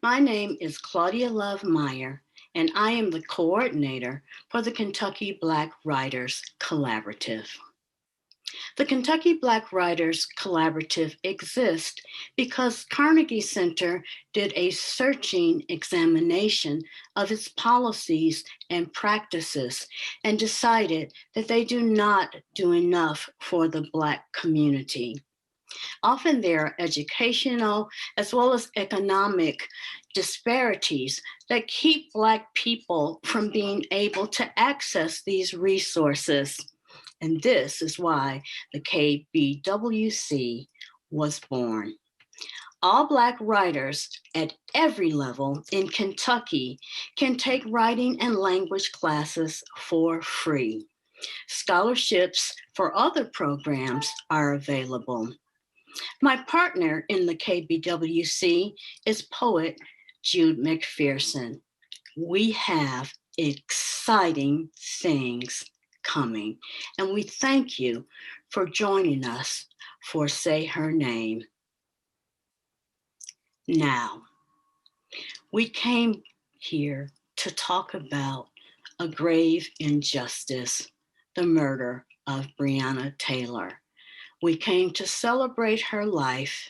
My name is Claudia Love Mair, and I am the coordinator for the Kentucky Black Writers Collaborative. The Kentucky Black Writers Collaborative exists because Carnegie Center did a searching examination of its policies and practices and decided that they do not do enough for the Black community. Often there are educational as well as economic disparities that keep Black people from being able to access these resources. And this is why the KBWC was born. All Black writers at every level in Kentucky can take writing and language classes for free. Scholarships for other programs are available. My partner in the KBWC is poet Jude McPherson. We have exciting things coming, and we thank you for joining us for Say Her Name. Now, we came here to talk about a grave injustice, the murder of Breonna Taylor. We came to celebrate her life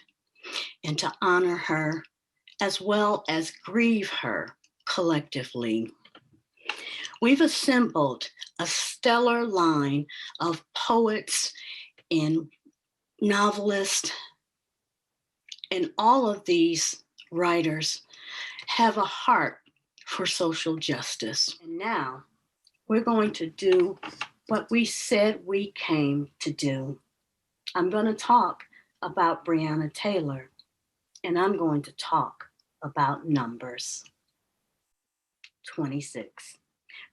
and to honor her as well as grieve her collectively. We've assembled a stellar line of poets and novelists, and all of these writers have a heart for social justice. And now we're going to do what we said we came to do. I'm going to talk about Breonna Taylor, and I'm going to talk about numbers. 26.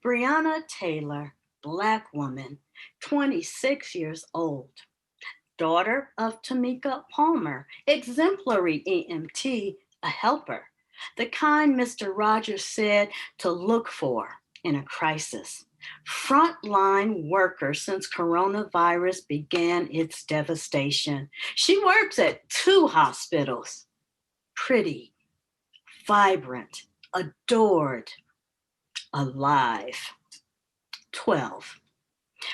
Breonna Taylor, Black woman, 26 years old, daughter of Tamika Palmer, exemplary EMT, a helper, the kind Mr. Rogers said to look for in a crisis. Frontline worker since coronavirus began its devastation. She works at 2 hospitals. Pretty, vibrant, adored, alive. 12.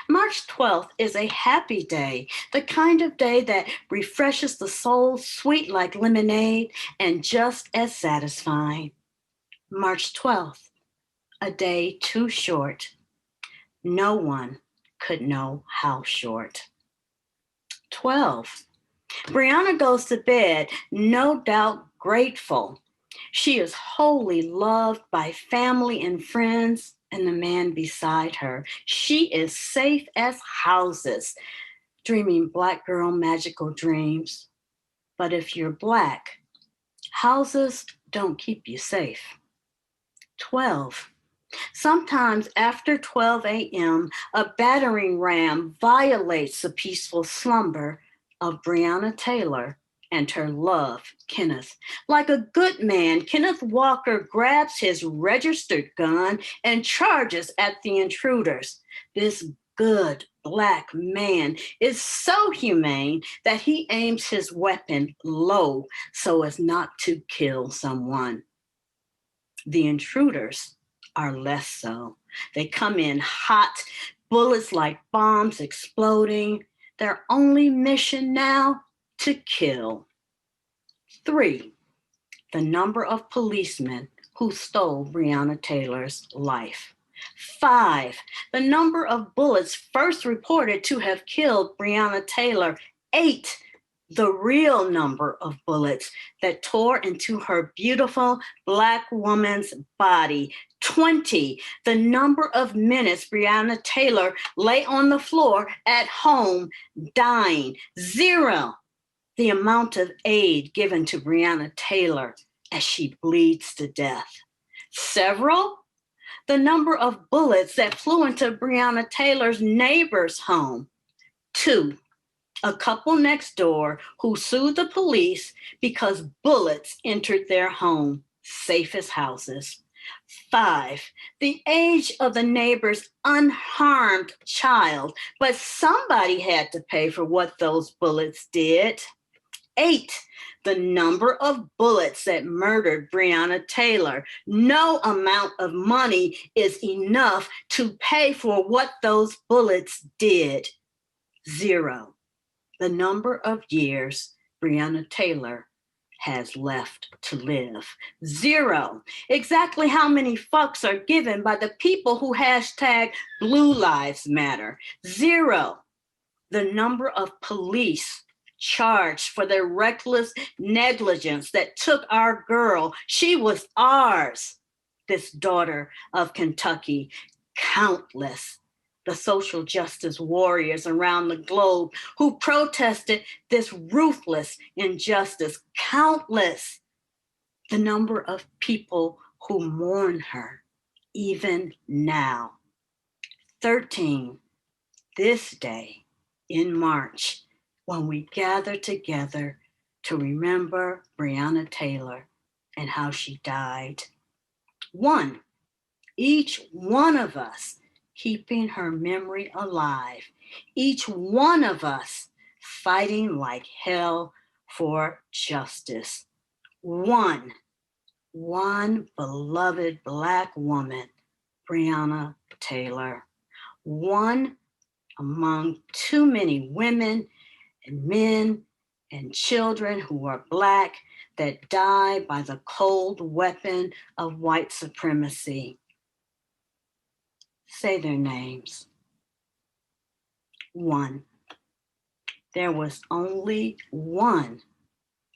March 12th is a happy day, the kind of day that refreshes the soul, sweet like lemonade, and just as satisfying. March 12th, a day too short. No one could know how short. 12. Breonna goes to bed, no doubt grateful. She is wholly loved by family and friends and the man beside her. She is safe as houses, dreaming Black girl magical dreams. But if you're Black, houses don't keep you safe. 12. Sometimes after 12 a.m., a battering ram violates the peaceful slumber of Breonna Taylor and her love, Kenneth. Like a good man, Kenneth Walker grabs his registered gun and charges at the intruders. This good Black man is so humane that he aims his weapon low so as not to kill someone. The intruders are less so. They come in hot, bullets like bombs exploding. Their only mission now, to kill. 3, the number of policemen who stole Breonna Taylor's life. 5, the number of bullets first reported to have killed Breonna Taylor. 8, the real number of bullets that tore into her beautiful Black woman's body. 20, the number of minutes Breonna Taylor lay on the floor at home dying. 0, the amount of aid given to Breonna Taylor as she bleeds to death. Several, the number of bullets that flew into Breonna Taylor's neighbor's home. 2, a couple next door who sued the police because bullets entered their home, safe as houses. 5, the age of the neighbor's unharmed child, but somebody had to pay for what those bullets did. 8, the number of bullets that murdered Breonna Taylor. No amount of money is enough to pay for what those bullets did. 0, the number of years Breonna Taylor has left to live. 0, exactly how many fucks are given by the people who hashtag Blue Lives Matter. 0, the number of police charged for their reckless negligence that took our girl. She was ours, this daughter of Kentucky. Countless the social justice warriors around the globe who protested this ruthless injustice. Countless the number of people who mourn her, even now. 13, this day in March, when we gather together to remember Breonna Taylor and how she died. 1, each one of us keeping her memory alive. Each one of us fighting like hell for justice. One beloved Black woman, Breonna Taylor. One among too many women and men and children who are Black that die by the cold weapon of white supremacy. Say their names. 1, there was only one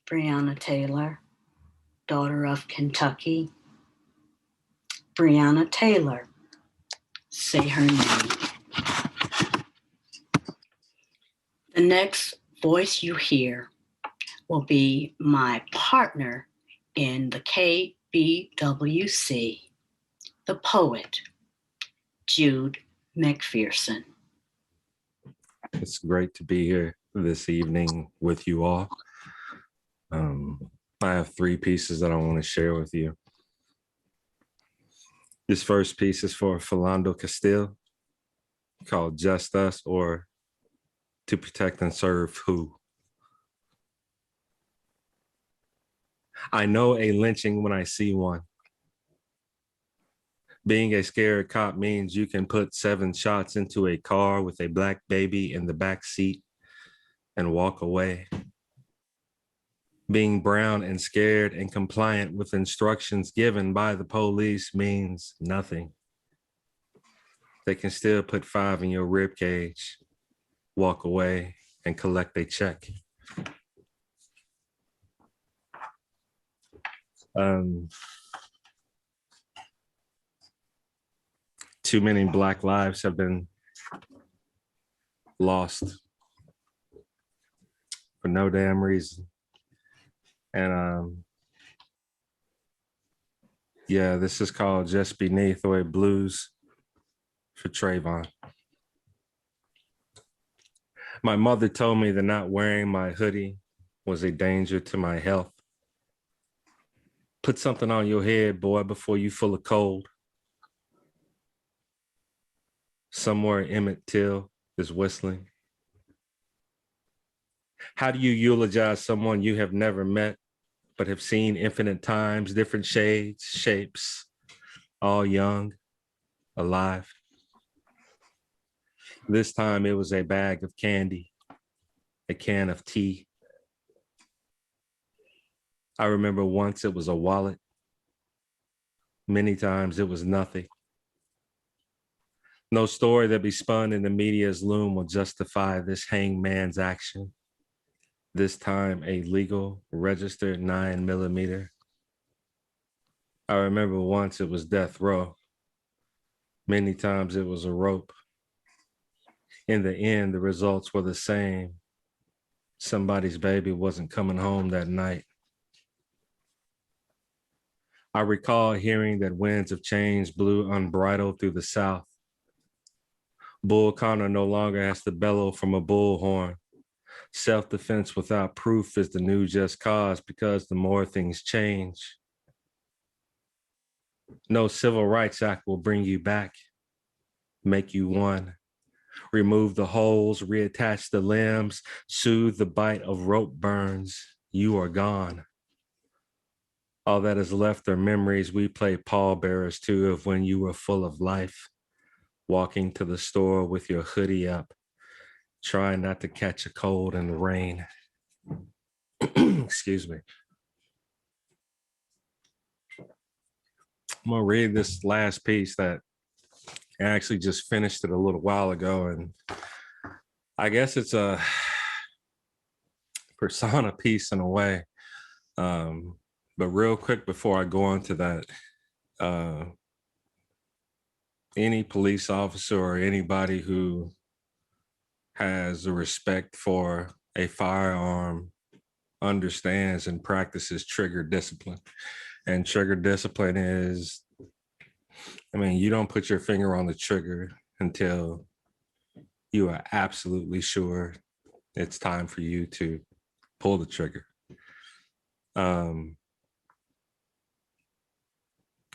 Breonna Taylor, daughter of Kentucky. Breonna Taylor. Say her name. The next voice you hear will be my partner in the KBWC, the poet, Jude McPherson. It's great to be here this evening with you all. I have 3 pieces that I want to share with you. This first piece is for Philando Castile, called Just Us, or To Protect and Serve Who. I know a lynching when I see one. Being a scared cop means you can put 7 shots into a car with a Black baby in the back seat and walk away. Being brown and scared and compliant with instructions given by the police means nothing. They can still put 5 in your rib cage, walk away, and collect a check. Too many Black lives have been lost for no damn reason. And yeah, this is called Just Beneath, or a blues for Trayvon. My mother told me that not wearing my hoodie was a danger to my health. Put something on your head, boy, before you full of cold. Somewhere Emmett Till is whistling. How do you eulogize someone you have never met, but have seen infinite times, different shades, shapes, all young, alive? This time it was a bag of candy, a can of tea. I remember once it was a wallet. Many times it was nothing. No story that be spun in the media's loom will justify this hangman's action. This time a legal, registered 9mm. I remember once it was death row. Many times it was a rope. In the end, the results were the same. Somebody's baby wasn't coming home that night. I recall hearing that winds of change blew unbridled through the South. Bull Connor no longer has to bellow from a bullhorn. Self-defense without proof is the new just cause, because the more things change. No Civil Rights Act will bring you back, make you one. Remove the holes, reattach the limbs, soothe the bite of rope burns. You are gone. All that is left are memories we play pallbearers to of when you were full of life, walking to the store with your hoodie up, trying not to catch a cold in the rain. Excuse me. I'm gonna read this last piece that I actually just finished it a little while ago, and I guess it's a persona piece in a way. But real quick before I go on to that, any police officer or anybody who has a respect for a firearm understands and practices trigger discipline. And trigger discipline is, I mean, you don't put your finger on the trigger until you are absolutely sure it's time for you to pull the trigger.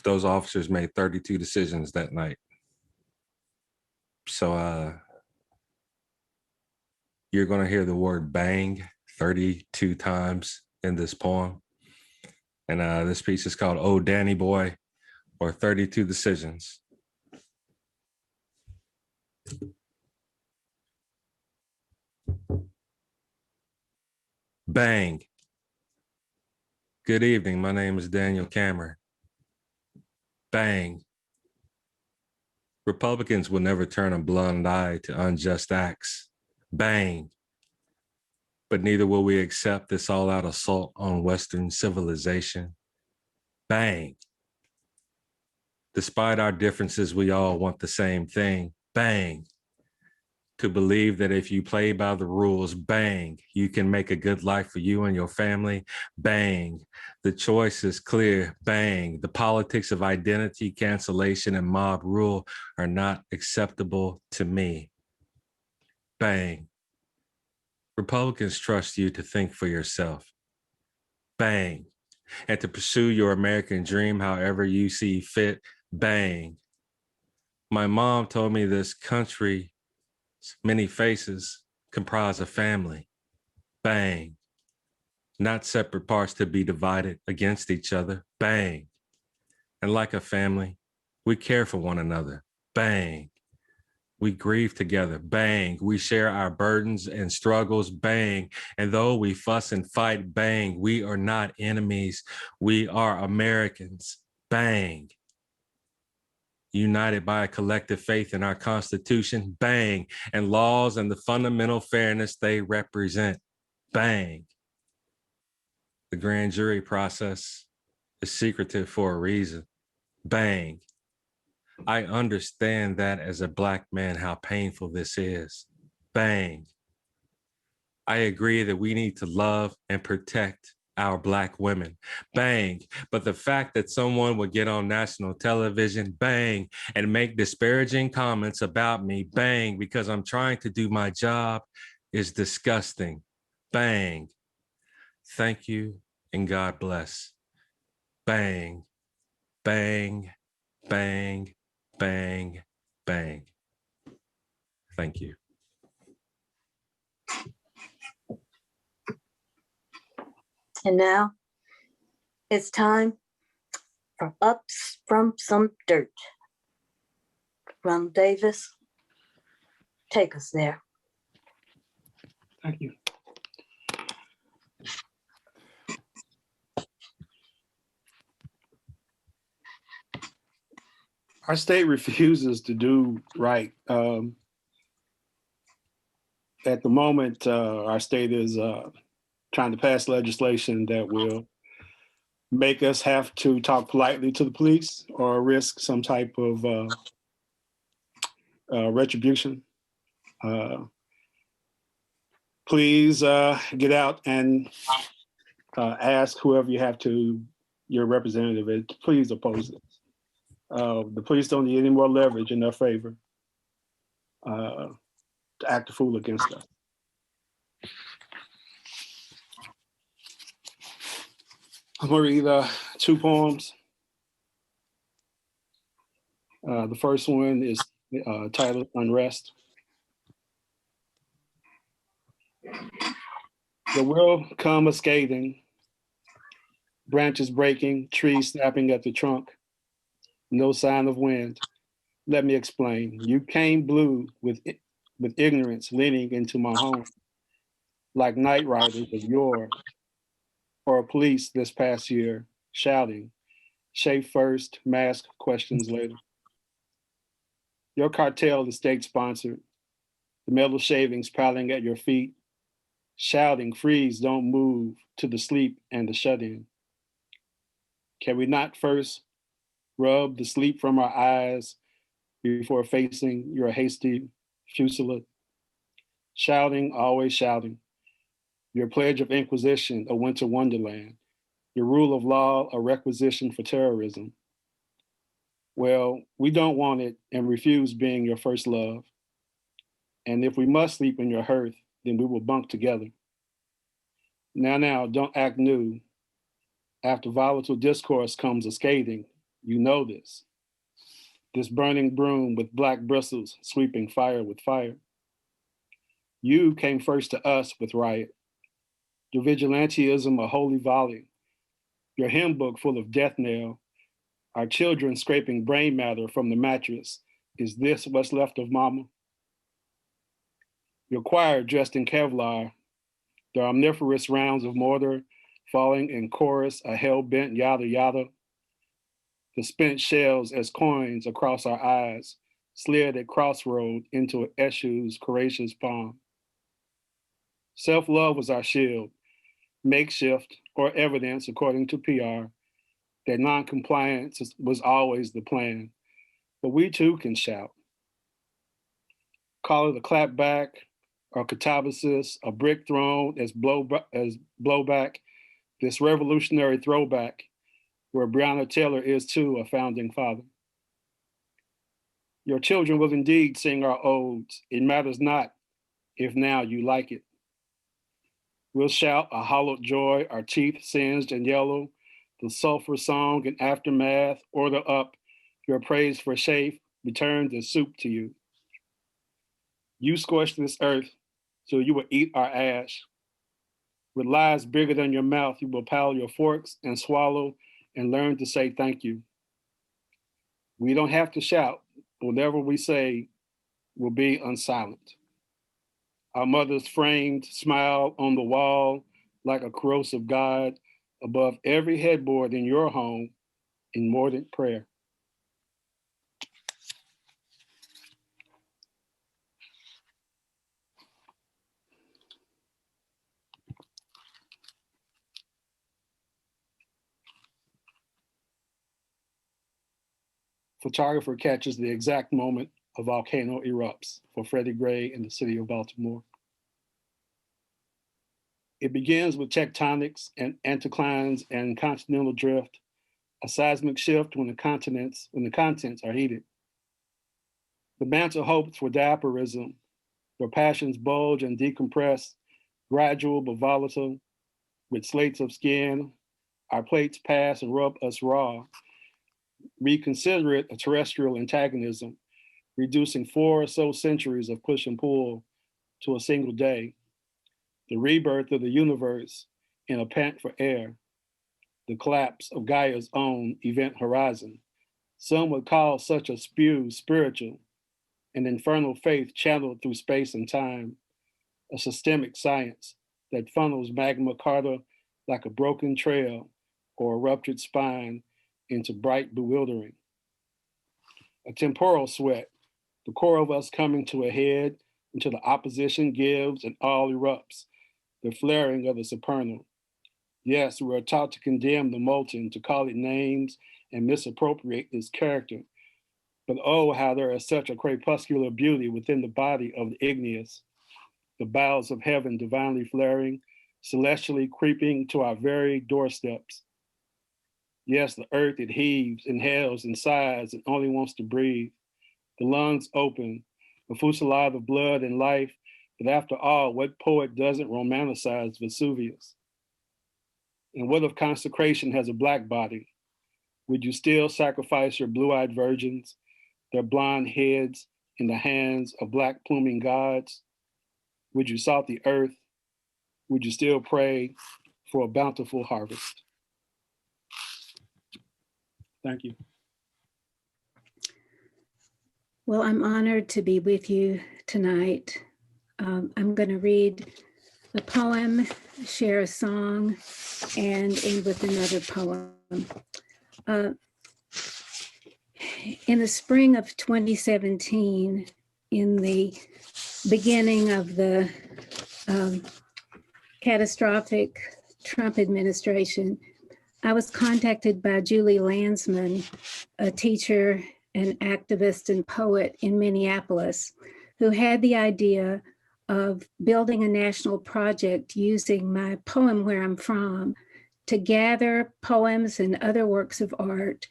Those officers made 32 decisions that night. So you're going to hear the word bang 32 times in this poem. And this piece is called Oh Danny Boy, or 32 Decisions. Bang. Good evening. My name is Daniel Cameron. Bang. Republicans will never turn a blind eye to unjust acts. Bang. But neither will we accept this all-out assault on Western civilization. Bang. Despite our differences, we all want the same thing. Bang. To believe that if you play by the rules, bang, you can make a good life for you and your family. Bang. The choice is clear. Bang. The politics of identity, cancellation, and mob rule are not acceptable to me. Bang. Republicans trust you to think for yourself. Bang. And to pursue your American dream however you see fit. Bang. My mom told me this country's many faces comprise a family. Bang. Not separate parts to be divided against each other. Bang. And like a family, we care for one another. Bang. We grieve together. Bang. We share our burdens and struggles. Bang. And though we fuss and fight, bang, we are not enemies. We are Americans. Bang. United by a collective faith in our Constitution. Bang. And laws and the fundamental fairness they represent. Bang. The grand jury process is secretive for a reason. Bang. I understand that as a Black man, how painful this is. Bang. I agree that we need to love and protect our Black women. Bang. But the fact that someone would get on national television, bang, and make disparaging comments about me, bang, because I'm trying to do my job is disgusting. Bang. Thank you and God bless. Bang, bang, bang, bang, bang. Thank you. And now it's time for Ups from Some Dirt. Ron Davis, take us there. Thank you. Our state refuses to do right. At the moment, our state is trying to pass legislation that will make us have to talk politely to the police or risk some type of retribution. Please get out and ask whoever you have to, your representative is, please oppose this. The police don't need any more leverage in their favor to act a fool against us. I'm gonna read 2 poems. The first one is titled Unrest. The will come a scathing, branches breaking, trees snapping at the trunk, no sign of wind. Let me explain. You came blue with ignorance leaning into my home, like night riders of yore, or police this past year, shouting, shave first, mask questions later. Your cartel is state sponsored, the metal shavings piling at your feet, shouting, freeze, don't move, to the sleep and the shut in. Can we not first rub the sleep from our eyes before facing your hasty fusillade? Shouting, always shouting. Your pledge of inquisition, a winter wonderland. Your rule of law, a requisition for terrorism. Well, we don't want it and refuse being your first love. And if we must sleep in your hearth, then we will bunk together. Now, don't act new. After volatile discourse comes a scathing. You know this. This burning broom with black bristles sweeping fire with fire. You came first to us with riot. Your vigilantism a holy volley. Your hymn book full of death knell. Our children scraping brain matter from the mattress. Is this what's left of mama? Your choir dressed in Kevlar. The omnivorous rounds of mortar falling in chorus, a hell-bent yada yada. The spent shells as coins across our eyes, slid at crossroad into Eshu's courageous palm. Self-love was our shield, makeshift or evidence according to PR, that non-compliance was always the plan. But we too can shout. Call it a clapback or catabasis, a brick thrown as blowback, this revolutionary throwback where Breonna Taylor is too a founding father. Your children will indeed sing our odes. It matters not if now you like it. We'll shout a hollowed joy, our teeth singed and yellow, the sulfur song and aftermath, order up, your praise for chafe returns as soup to you. You scorched this earth, so you will eat our ash. With lies bigger than your mouth, you will pile your forks and swallow and learn to say thank you. We don't have to shout. Whatever we say will be unsilent. Our mother's framed smile on the wall like a corrosive God above every headboard in your home in mordant prayer. Photographer catches the exact moment a volcano erupts for Freddie Gray in the city of Baltimore. It begins with tectonics and anticlines and continental drift, a seismic shift when the contents are heated. The mantle hopes for diaparism, where passions bulge and decompress, gradual but volatile, with slates of skin, our plates pass and rub us raw. We consider it a terrestrial antagonism, reducing 4 or so centuries of push and pull to a single day. The rebirth of the universe in a pant for air, the collapse of Gaia's own event horizon. Some would call such a spew spiritual, an infernal faith channeled through space and time, a systemic science that funnels magma carta like a broken trail or a ruptured spine into bright bewildering. A temporal sweat, the core of us coming to a head until the opposition gives and all erupts, the flaring of the supernal. Yes, we are taught to condemn the molten, to call it names and misappropriate its character. But oh, how there is such a crepuscular beauty within the body of the igneous, the bowels of heaven divinely flaring, celestially creeping to our very doorsteps. Yes, the earth, it heaves, inhales, and sighs, and only wants to breathe. The lungs open, a fusillade of blood and life. But after all, what poet doesn't romanticize Vesuvius? And what if consecration has a black body? Would you still sacrifice your blue-eyed virgins, their blonde heads in the hands of black pluming gods? Would you salt the earth would you still pray for a bountiful harvest? Thank you. Well, I'm honored to be with you tonight. I'm going to read a poem, share a song, and end with another poem. In the spring of 2017, in the beginning of the catastrophic Trump administration, I was contacted by Julie Landsman, a teacher, an activist, and poet in Minneapolis, who had the idea of building a national project using my poem, Where I'm From, to gather poems and other works of art,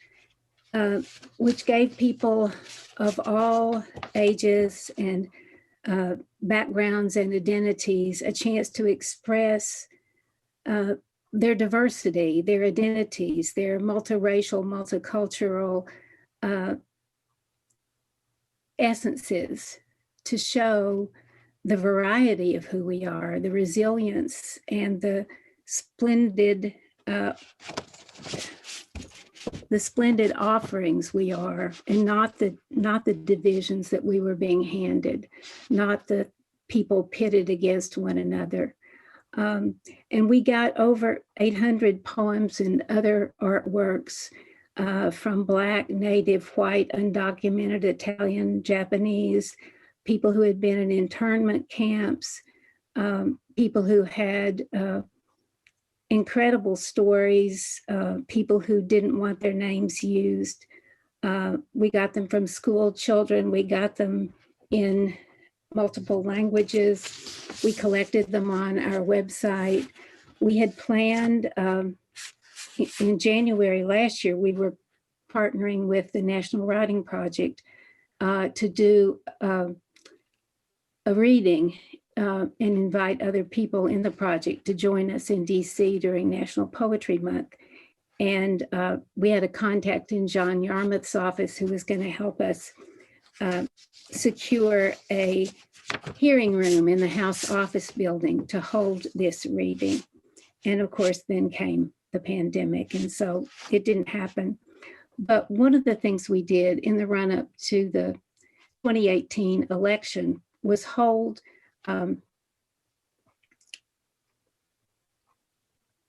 which gave people of all ages and backgrounds and identities a chance to express their diversity, their identities, their multiracial, multicultural essences, to show the variety of who we are, the resilience and the splendid offerings we are, and not the divisions that we were being handed, not the people pitted against one another. And we got over 800 poems and other artworks from Black, Native, white, undocumented, Italian, Japanese, people who had been in internment camps, people who had incredible stories, people who didn't want their names used. We got them from school children. We got them in multiple languages. We collected them on our website. We had planned in January last year, we were partnering with the National Writing Project to do a reading and invite other people in the project to join us in DC during National Poetry Month. And we had a contact in John Yarmouth's office who was going to help us secure a hearing room in the House office building to hold this reading. And of course, then came the pandemic, and so it didn't happen. But one of the things we did in the run-up to the 2018 election was hold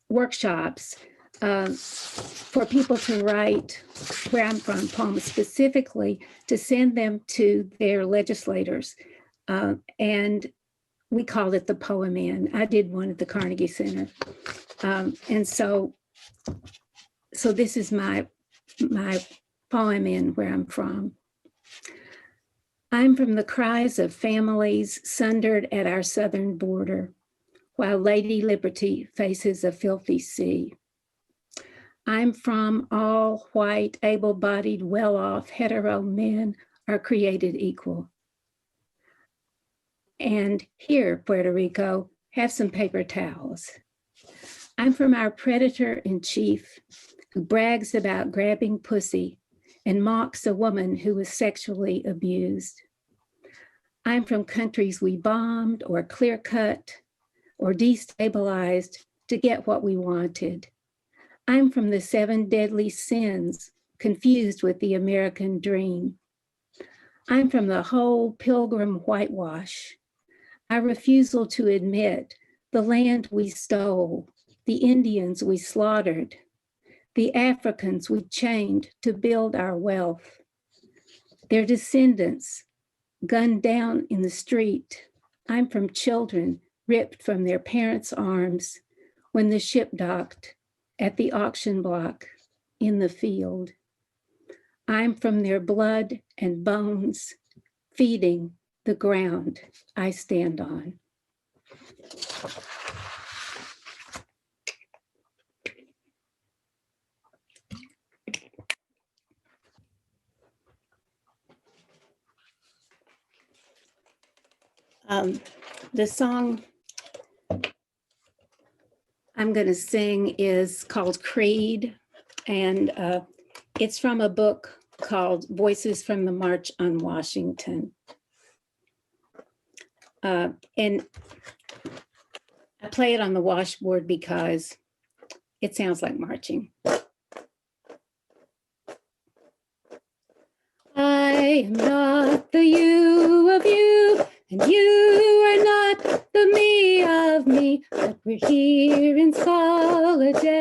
workshops for people to write Where I'm From poems, specifically to send them to their legislators. And we called it the Poem In. I did one at the Carnegie Center. And so this is my poem in Where I'm From. I'm from the cries of families sundered at our southern border, while Lady Liberty faces a filthy sea. I'm from all white, able-bodied, well-off, hetero men are created equal. And here, Puerto Rico, have some paper towels. I'm from our predator in chief, who brags about grabbing pussy and mocks a woman who was sexually abused. I'm from countries we bombed or clear-cut or destabilized to get what we wanted. I'm from the 7 deadly sins confused with the American dream. I'm from the whole pilgrim whitewash, our refusal to admit the land we stole, the Indians we slaughtered, the Africans we chained to build our wealth, their descendants gunned down in the street. I'm from children ripped from their parents' arms when the ship docked at the auction block in the field. I'm from their blood and bones feeding the ground I stand on. The song I'm going to sing is called Creed, and it's from a book called Voices from the March on Washington. And play it on the washboard because it sounds like marching. I am not the you of you, and you are not the me of me, but we're here in solidarity.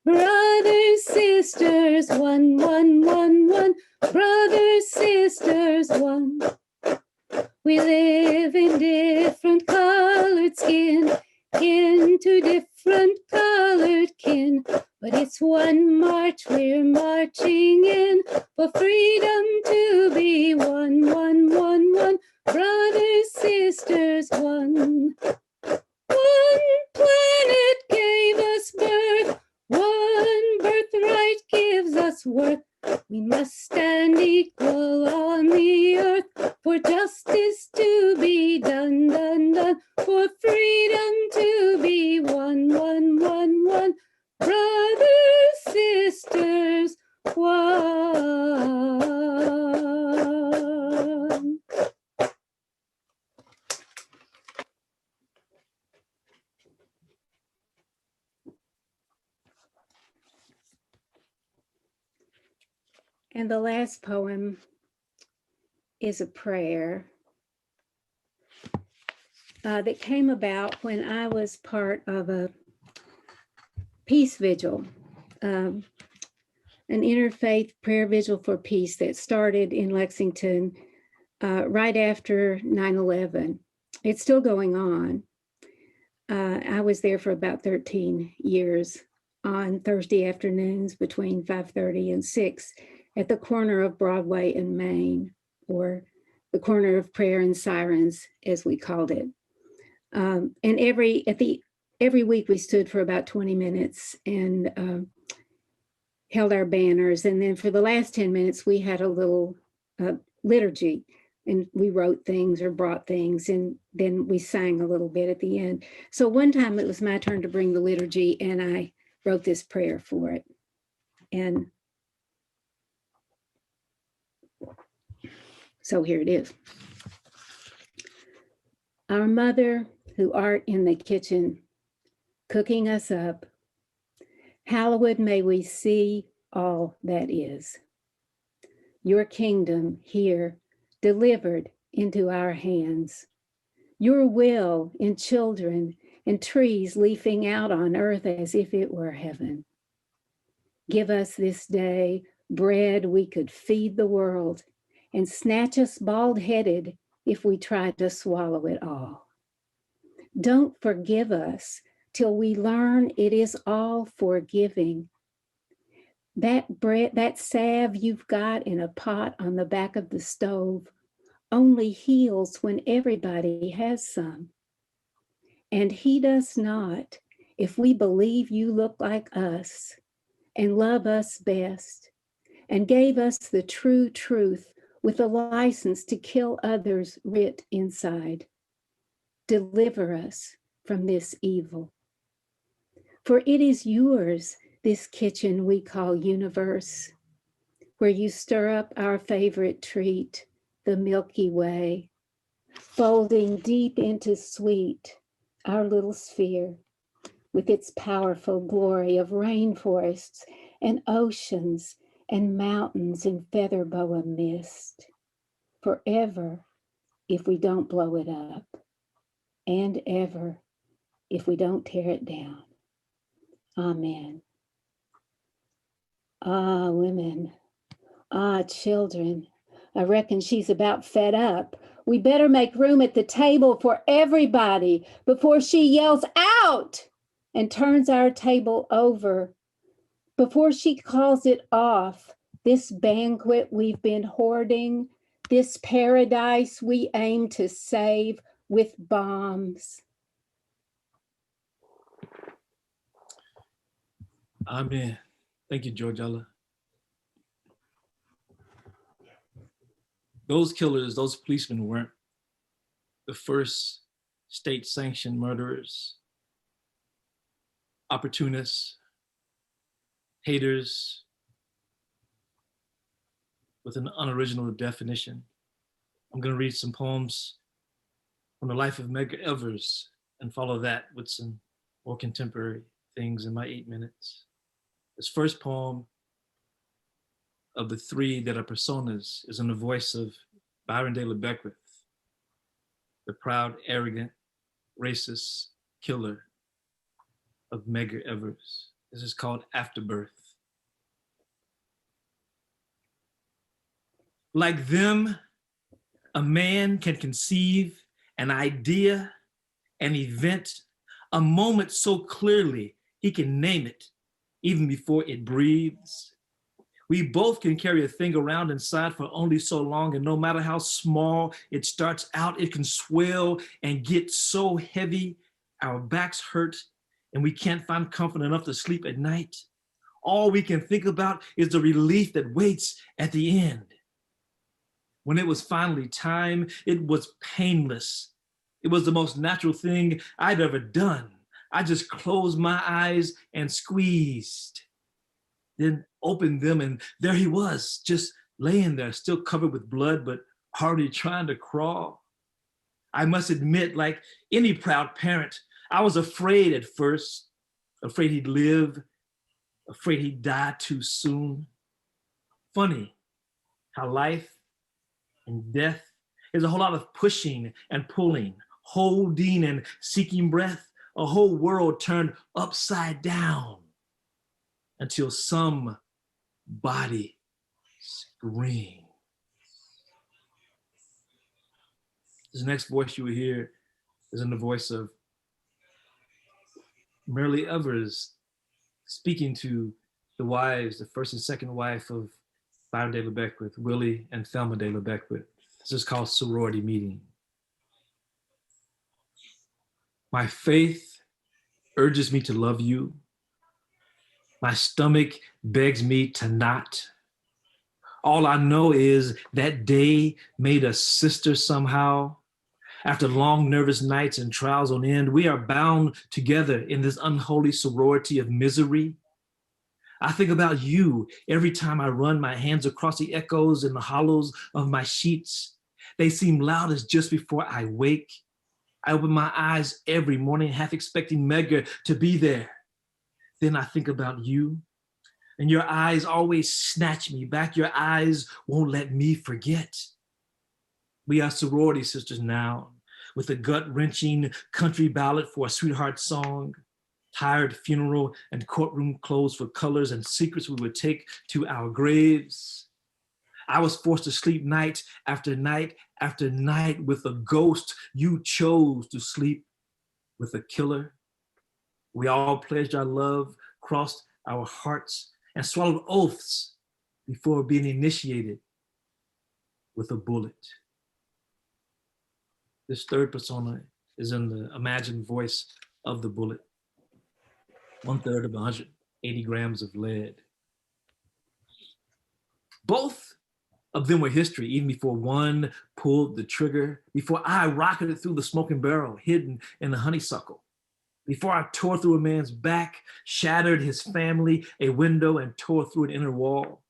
Brothers, sisters, one, one, one, one. Brothers, sisters, one. We live in different colored skin, kin to different colored kin, but it's one march we're marching in, for freedom to be one, one, one, one. Brothers, sisters, one. One planet gave us birth, one birthright gives us worth. We must stand equal on the earth, for justice to be done, done, done, for freedom to be one, one, one, one. Brothers, sisters, one. And the last poem is a prayer that came about when I was part of a peace vigil, an interfaith prayer vigil for peace that started in Lexington right after 9/11. It's still going on. I was there for about 13 years on Thursday afternoons between 5:30 and 6 at the corner of Broadway and Main, or the corner of prayer and sirens, as we called it. And every week we stood for about 20 minutes and held our banners. And then for the last 10 minutes, we had a little liturgy, and we wrote things or brought things, and then we sang a little bit at the end. So one time it was my turn to bring the liturgy, and I wrote this prayer for it. And so here it is. Our Mother, who art in the kitchen, cooking us up, hallowed may we see all that is. Your kingdom here delivered into our hands. Your will in children and trees leafing out on earth as if it were heaven. Give us this day bread we could feed the world, and snatch us bald-headed if we try to swallow it all. Don't forgive us till we learn it is all forgiving. That bread, that salve you've got in a pot on the back of the stove only heals when everybody has some. And heed us not if we believe you look like us and love us best, and gave us the true truth with a license to kill others writ inside. Deliver us from this evil. For it is yours, this kitchen we call universe, where you stir up our favorite treat, the Milky Way, folding deep into sweet our little sphere, with its powerful glory of rainforests and oceans and mountains in feather boa mist. Forever, if we don't blow it up, and ever, if we don't tear it down. Amen. Ah, women. Ah, children. I reckon she's about fed up. We better make room at the table for everybody before she yells out and turns our table over, before she calls it off, this banquet we've been hoarding, this paradise we aim to save with bombs. Amen. Thank you, Georgella. Those killers, those policemen weren't the first state-sanctioned murderers, opportunists, haters with an unoriginal definition. I'm going to read some poems from the life of Medgar Evers, and follow that with some more contemporary things in my 8 minutes. This first poem of the three that are personas is in the voice of Byron de la Beckwith, the proud, arrogant, racist killer of Medgar Evers. This is called Afterbirth. Like them, a man can conceive an idea, an event, a moment so clearly he can name it even before it breathes. We both can carry a thing around inside for only so long, and no matter how small it starts out, it can swell and get so heavy, our backs hurt, and we can't find comfort enough to sleep at night. All we can think about is the relief that waits at the end. When it was finally time, it was painless. It was the most natural thing I'd ever done. I just closed my eyes and squeezed, then opened them, and there he was, just laying there, still covered with blood, but hardly trying to crawl. I must admit, like any proud parent, I was afraid at first, afraid he'd live, afraid he'd die too soon. Funny how life and death is a whole lot of pushing and pulling, holding and seeking breath, a whole world turned upside down until some body screams. This next voice you will hear is in the voice of Mair Evers, speaking to the wives, the first and second wife of Byron de la Beckwith, Willie and Thelma de la Beckwith. This is called Sorority Meeting. My faith urges me to love you. My stomach begs me to not. All I know is that day made us sisters somehow. After long, nervous nights and trials on end, we are bound together in this unholy sorority of misery. I think about you every time I run my hands across the echoes in the hollows of my sheets. They seem loudest just before I wake. I open my eyes every morning, half expecting Medgar to be there. Then I think about you, and your eyes always snatch me back. Your eyes won't let me forget. We are sorority sisters now, with a gut-wrenching country ballad for a sweetheart song, tired funeral and courtroom clothes for colors and secrets we would take to our graves. I was forced to sleep night after night after night with a ghost. You chose to sleep with a killer. We all pledged our love, crossed our hearts, and swallowed oaths before being initiated with a bullet. This third persona is in the imagined voice of the bullet. 1/3 of 180 grams of lead. Both of them were history, even before one pulled the trigger, before I rocketed through the smoking barrel hidden in the honeysuckle, before I tore through a man's back, shattered his family, a window, and tore through an inner wall,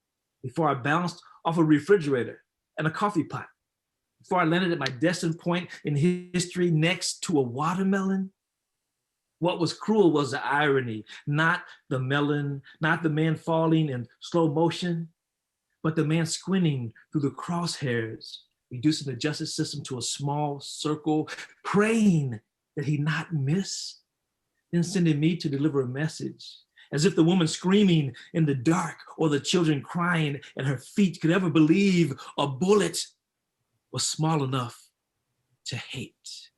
before I bounced off a refrigerator and a coffee pot, before I landed at my destined point in history next to a watermelon. What was cruel was the irony, not the melon, not the man falling in slow motion, but the man squinting through the crosshairs, reducing the justice system to a small circle, praying that he not miss, then sending me to deliver a message, as if the woman screaming in the dark or the children crying at her feet could ever believe a bullet was small enough to hate.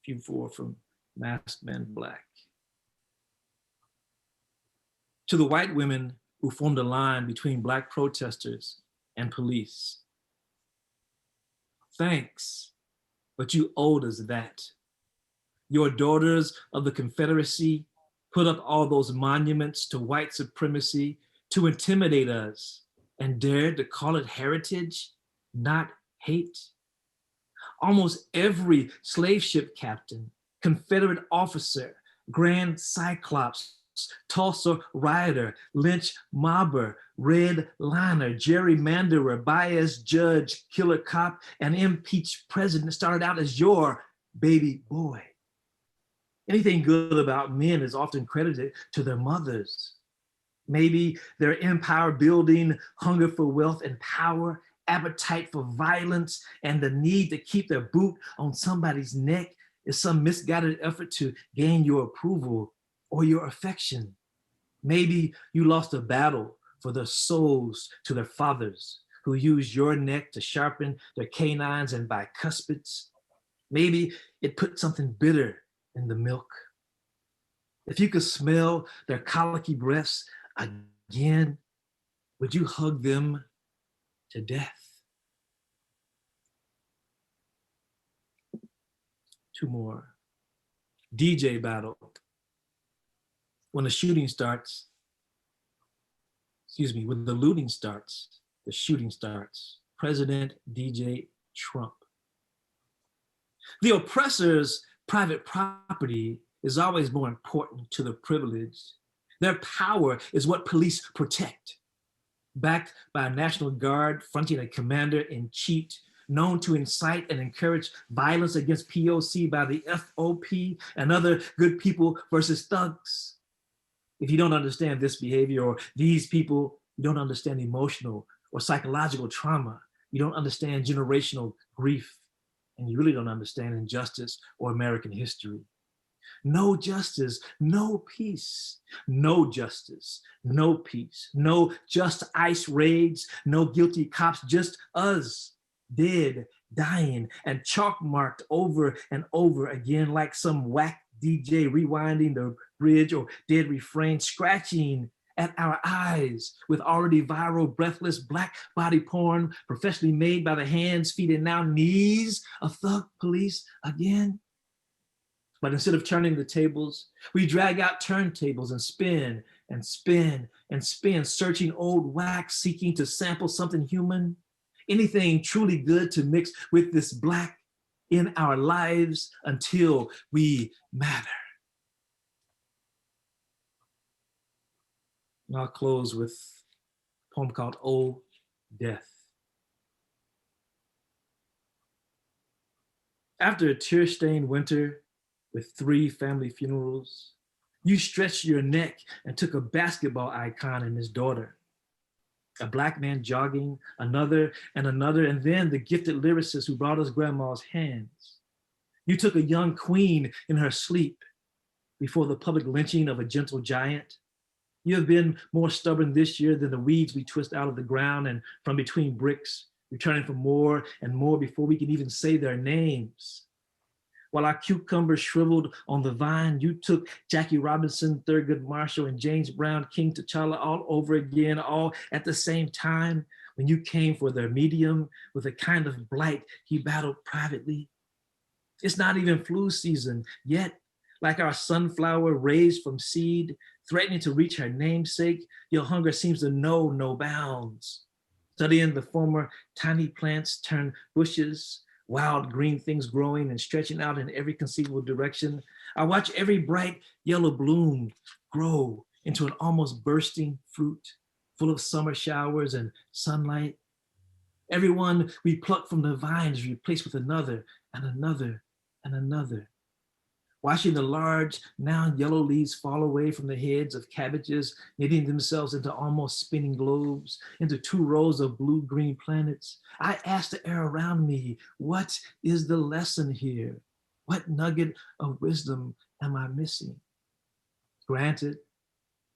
Few four from Masked Man Black. To the white women who formed a line between Black protesters and police. Thanks, but you owed us that. Your daughters of the Confederacy put up all those monuments to white supremacy to intimidate us and dared to call it heritage, not hate. Almost every slave ship captain, Confederate officer, Grand Cyclops, Tulsa rioter, lynch mobber, red liner, gerrymanderer, biased judge, killer cop, and impeached president started out as your baby boy. Anything good about men is often credited to their mothers. Maybe their empire building, hunger for wealth and power, appetite for violence, and the need to keep their boot on somebody's neck is some misguided effort to gain your approval or your affection. Maybe you lost a battle for their souls to their fathers who used your neck to sharpen their canines and bicuspids. Maybe it put something bitter in the milk. If you could smell their colicky breaths again, would you hug them to death? 2 more. DJ battle. When the shooting starts, when the looting starts, the shooting starts. President DJ Trump. The oppressor's private property is always more important to the privileged. Their power is what police protect. Backed by a National Guard fronting a commander-in-chief known to incite and encourage violence against POC by the FOP and other good people versus thugs. If you don't understand this behavior or these people, you don't understand emotional or psychological trauma. You don't understand generational grief, and you really don't understand injustice or American history. No justice, no peace. No justice, no peace. No just ICE raids, no guilty cops, just us, dead, dying, and chalk marked over and over again like some whack DJ rewinding the bridge or dead refrain, scratching at our eyes with already viral, breathless black body porn, professionally made by the hands, feet, and now knees of thug police again. But instead of turning the tables, we drag out turntables and spin and spin and spin, searching old wax, seeking to sample something human, anything truly good to mix with this black in our lives until we matter. And I'll close with a poem called Oh Death. After a tear-stained winter with 3 family funerals, you stretched your neck and took a basketball icon and his daughter, a black man jogging, another, and then the gifted lyricist who brought us grandma's hands. You took a young queen in her sleep before the public lynching of a gentle giant. You have been more stubborn this year than the weeds we twist out of the ground and from between bricks, returning for more and more before we can even say their names. While our cucumbers shriveled on the vine, you took Jackie Robinson, Thurgood Marshall, and James Brown, King T'Challa all over again, all at the same time. When you came for their medium with a kind of blight he battled privately. It's not even flu season yet. Like our sunflower raised from seed, threatening to reach her namesake, your hunger seems to know no bounds. Studying the former tiny plants turn bushes, wild green things growing and stretching out in every conceivable direction. I watch every bright yellow bloom grow into an almost bursting fruit, full of summer showers and sunlight. Everyone we pluck from the vine is replaced with another and another and another. Watching the large, now yellow leaves fall away from the heads of cabbages, knitting themselves into almost spinning globes, into 2 rows of blue-green planets. I ask the air around me, what is the lesson here? What nugget of wisdom am I missing? Granted,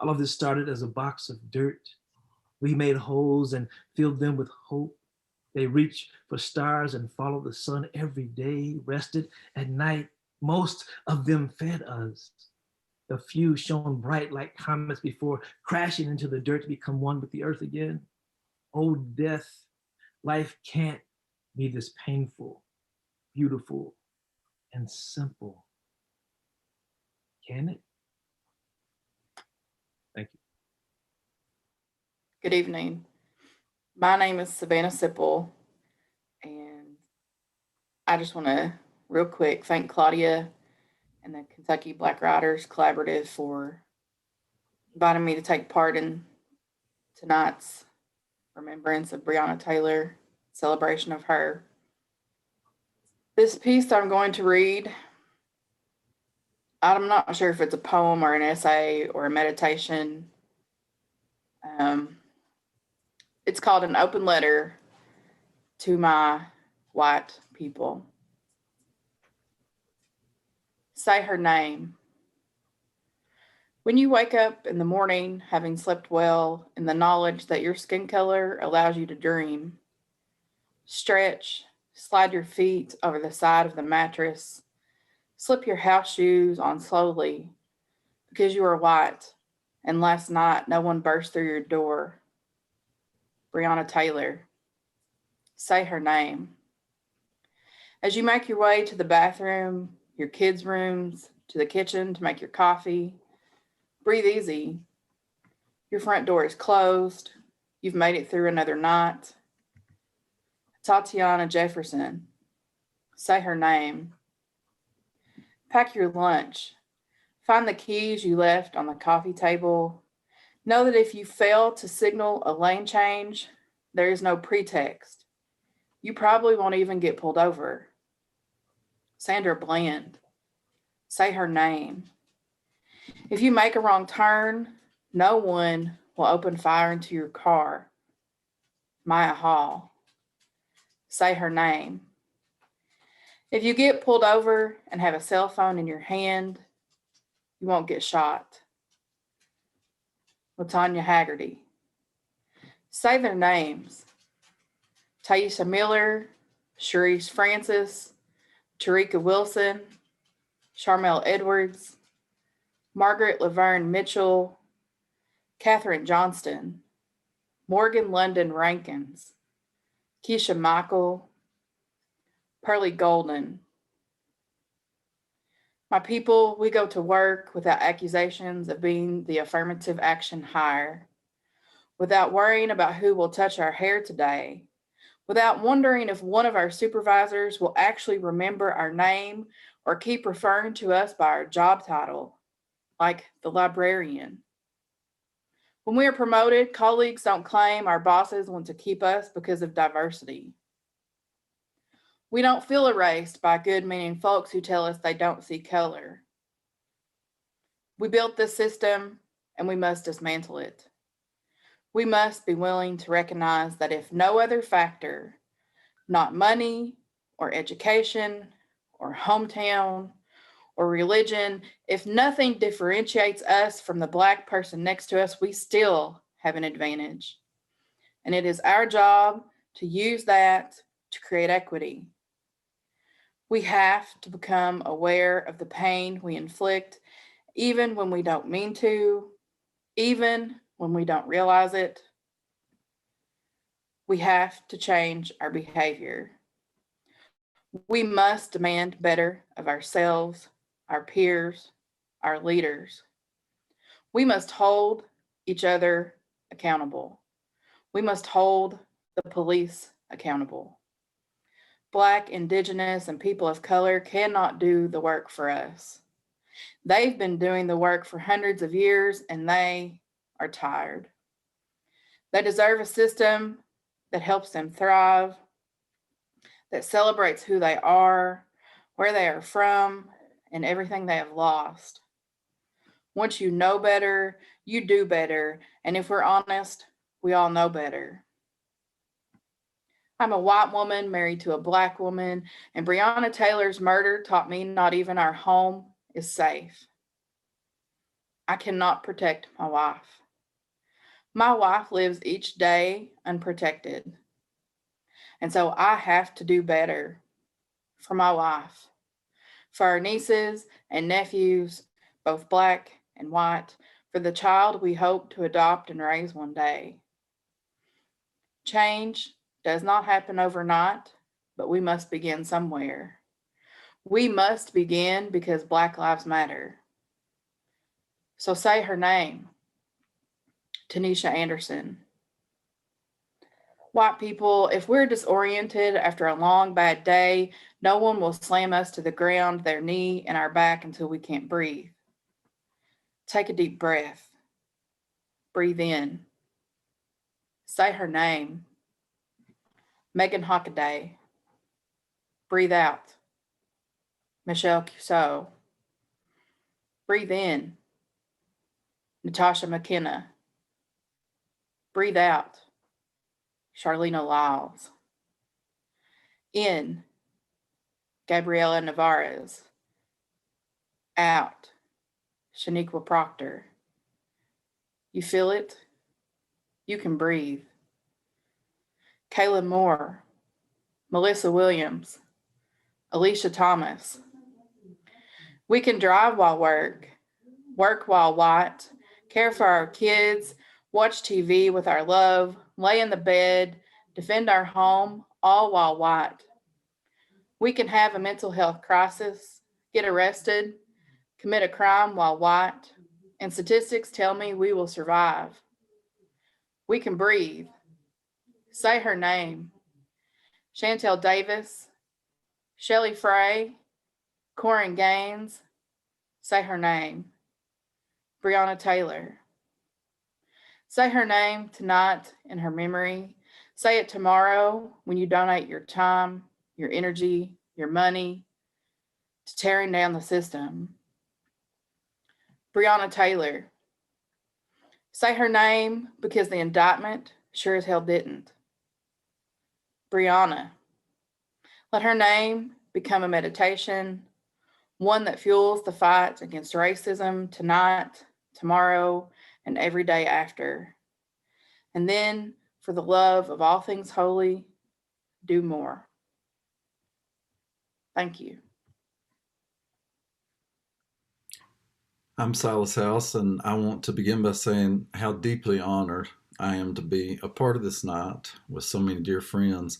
all of this started as a box of dirt. We made holes and filled them with hope. They reached for stars and followed the sun every day, rested at night. Most of them fed us. A few shone bright like comets before crashing into the dirt to become one with the earth again. Oh, death, life can't be this painful, beautiful, and simple. Can it? Thank you. Good evening. My name is Savannah Sipple, and I just want to real quick thank Claudia and the Kentucky Black Writers Collaborative for invited me to take part in tonight's remembrance of Breonna Taylor, celebration of her. This piece I'm going to read, I'm not sure if it's a poem or an essay or a meditation. It's called An Open Letter to My White People. Say her name. When you wake up in the morning, having slept well, in the knowledge that your skin color allows you to dream, stretch, slide your feet over the side of the mattress, slip your house shoes on slowly because you are white and last night no one burst through your door. Breonna Taylor. Say her name. As you make your way to the bathroom, your kids' rooms, to the kitchen to make your coffee, breathe easy. Your front door is closed. You've made it through another night. Tatiana Jefferson. Say her name. Pack your lunch. Find the keys you left on the coffee table. Know that if you fail to signal a lane change, there is no pretext. You probably won't even get pulled over. Sandra Bland. Say her name. If you make a wrong turn, no one will open fire into your car. Maya Hall. Say her name. If you get pulled over and have a cell phone in your hand, you won't get shot. LaTanya Haggerty. Say their names. Taisha Miller, Sharice Francis, Tarika Wilson, Charmel Edwards, Margaret Laverne Mitchell, Catherine Johnston, Morgan London Rankins, Keisha Michael, Pearlie Golden. My people, we go to work without accusations of being the affirmative action hire, without worrying about who will touch our hair today, without wondering if one of our supervisors will actually remember our name or keep referring to us by our job title, like the librarian. When we are promoted, colleagues don't claim our bosses want to keep us because of diversity. We don't feel erased by good-meaning folks who tell us they don't see color. We built this system and we must dismantle it. We must be willing to recognize that if no other factor, not money or education or hometown or religion, if nothing differentiates us from the Black person next to us, we still have an advantage. And it is our job to use that to create equity. We have to become aware of the pain we inflict, even when we don't mean to, even when we don't realize it. We have to change our behavior. We must demand better of ourselves, our peers, our leaders. We must hold each other accountable. We must hold the police accountable. Black, Indigenous, and people of color cannot do the work for us. They've been doing the work for hundreds of years and they are tired. They deserve a system that helps them thrive, that celebrates who they are, where they are from, and everything they have lost. Once you know better, you do better. And if we're honest, we all know better. I'm a white woman married to a Black woman, and Breonna Taylor's murder taught me not even our home is safe. I cannot protect my wife. My wife lives each day unprotected. And so I have to do better for my wife, for our nieces and nephews, both Black and white, for the child we hope to adopt and raise one day. Change does not happen overnight, but we must begin somewhere. We must begin because Black lives matter. So say her name, Tanisha Anderson. White people, if we're disoriented after a long, bad day, no one will slam us to the ground, their knee in our back until we can't breathe. Take a deep breath. breathe in. Say her name. Megan Hockaday. Breathe out. Michelle Cusseau. Breathe in. Natasha McKenna. Breathe out. Charlena Lyles. In. Gabriela Navarez. Out. Shaniqua Proctor. You feel it? You can breathe. Kayla Moore. Melissa Williams. Alicia Thomas. We can drive while work while what, care for our kids, watch TV with our love, lay in the bed, defend our home, all while what? We can have a mental health crisis, get arrested, commit a crime while what? And statistics tell me we will survive. We can breathe. Say her name. Chantel Davis, Shelley Frey, Corin Gaines. Say her name. Breonna Taylor. Say her name tonight in her memory. Say it tomorrow when you donate your time, your energy, your money to tearing down the system. Breonna Taylor. Say her name because the indictment sure as hell didn't. Breonna. Let her name become a meditation, one that fuels the fight against racism tonight, tomorrow, and every day after. And then, for the love of all things holy, do more. Thank you. I'm Silas House, and I want to begin by saying how deeply honored I am to be a part of this night with so many dear friends.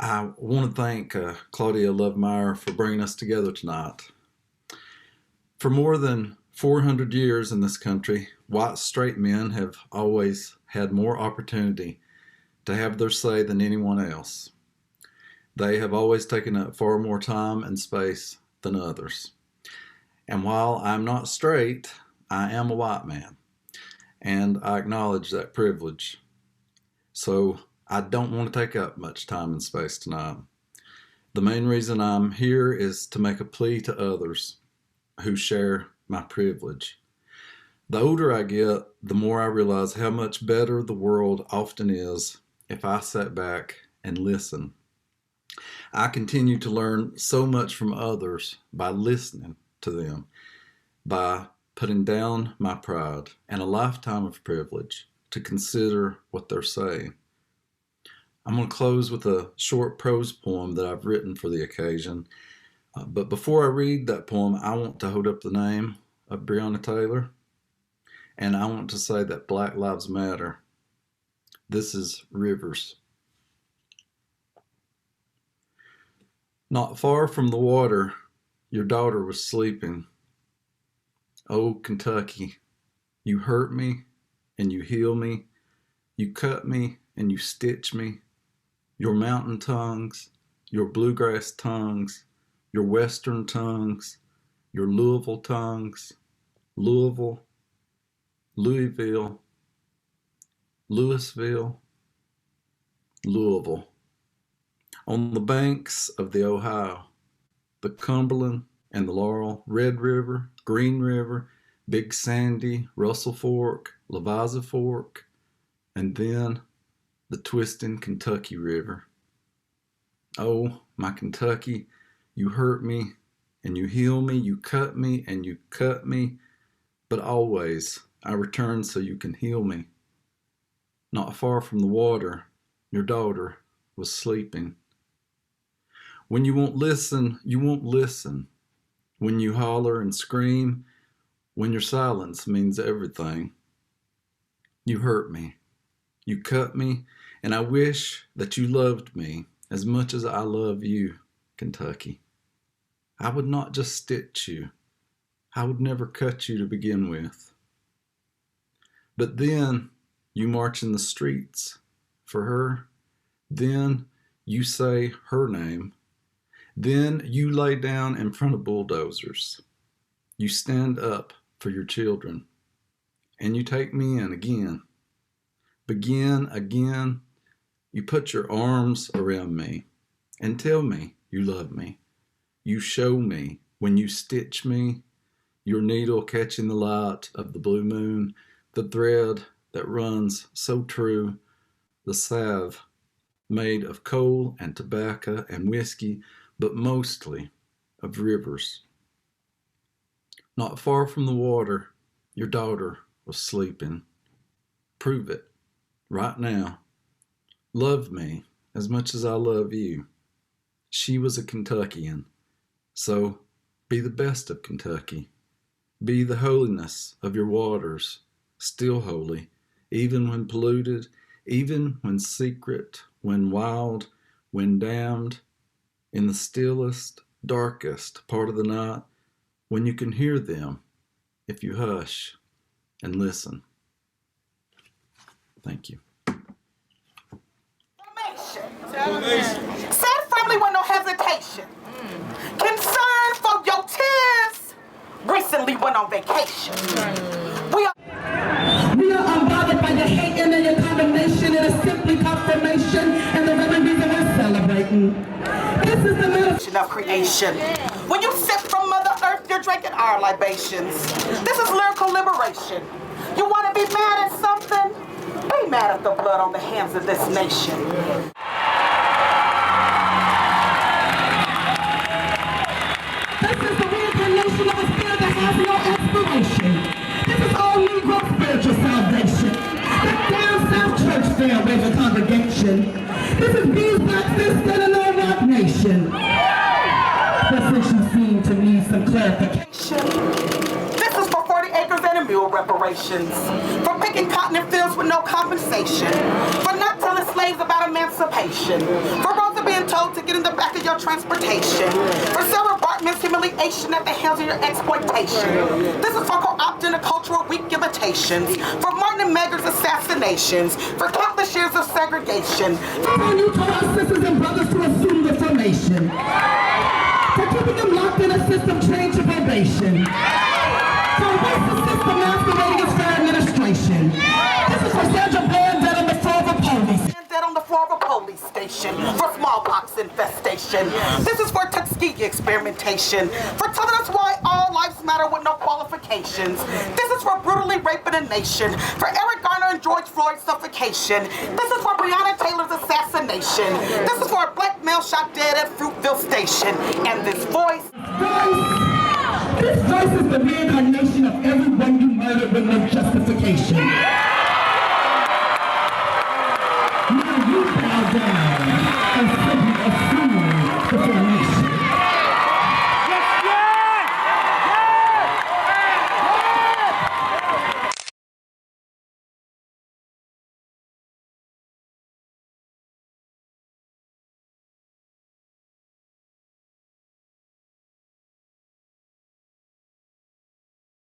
I want to thank Claudia Mair for bringing us together tonight. For more than 400 years in this country, white straight men have always had more opportunity to have their say than anyone else. They have always taken up far more time and space than others. And while I'm not straight, I am a white man, and I acknowledge that privilege. So I don't want to take up much time and space tonight. The main reason I'm here is to make a plea to others who share my privilege. The older I get, the more I realize how much better the world often is if I sat back and listen. I continue to learn so much from others by listening to them, by putting down my pride and a lifetime of privilege to consider what they're saying. I'm going to close with a short prose poem that I've written for the occasion. But before I read that poem, I want to hold up the name of Breonna Taylor, and I want to say that Black Lives Matter. This is Rivers. Not far from the water, your daughter was sleeping. Oh, Kentucky, you hurt me and you heal me. You cut me and you stitch me. Your mountain tongues, your bluegrass tongues, your western tongues, your Louisville tongues, Louisville, Louisville, Louisville, Louisville. On the banks of the Ohio, the Cumberland and the Laurel, Red River, Green River, Big Sandy, Russell Fork, Leviza Fork, and then the twisting Kentucky River. Oh, my Kentucky, you hurt me and you heal me, you cut me and you cut me, but always I return so you can heal me. Not far from the water, your daughter was sleeping. When you won't listen, you won't listen. When you holler and scream, when your silence means everything. You hurt me, you cut me, and I wish that you loved me as much as I love you, Kentucky. I would not just stitch you. I would never cut you to begin with. But then you march in the streets for her. Then you say her name. Then you lay down in front of bulldozers. You stand up for your children. and you take me in again. Begin again, you put your arms around me and tell me you love me. You show me when you stitch me, your needle catching the light of the blue moon, the thread that runs so true, the salve made of coal and tobacco and whiskey, but mostly of rivers. Not far from the water, your daughter was sleeping. Prove it right now. Love me as much as I love you. She was a Kentuckian, so be the best of Kentucky. Be the holiness of your waters, still holy, even when polluted, even when secret, when wild, when damned, in the stillest, darkest part of the night, when you can hear them if you hush and listen. Thank you. Said family with no hesitation. Concern for your tears. Recently went on vacation. We are unbothered by the hate and the condemnation. It is simply confirmation and the very reason we're celebrating. This is the mission of creation. When you sip from Mother Earth, you're drinking our libations. This is lyrical liberation. You want to be mad at something? Be mad at the blood on the hands of this nation. This is the reincarnation of a spirit that has no expiration. This is all Negro spiritual salvation. That down South church fair with a congregation. This is these blacks that stand in our rock nation. But since you seem to need some clarification, this is for 40 acres and a mule reparations. For picking cotton in fields with no compensation. For not telling slaves about emancipation. For Rosa being told to get in the back of your transportation. For Sarah Bartman's humiliation at the hands of your exploitation. This is for co-opting a cultural weak invitations. For Martin and Medgar's assassinations. For countless years of segregation. For when you told our sisters and brothers to assume the formation. For keeping them locked in a system trained to probation. For a racist system masquerading as fair administration. This is for Sandra Bland dead on the floor of a police. Dead on the floor of a police station. For smallpox infestation. This is for Tuskegee experimentation. For telling us why all lives matter with no qualifications. This is for brutally raping a nation. For Eric Garner and George Floyd's suffocation. This is for Breonna Taylor's assassination. This is for a black male shot dead at Fruitville Station. And this voice is the reincarnation of everyone you murdered with no justification.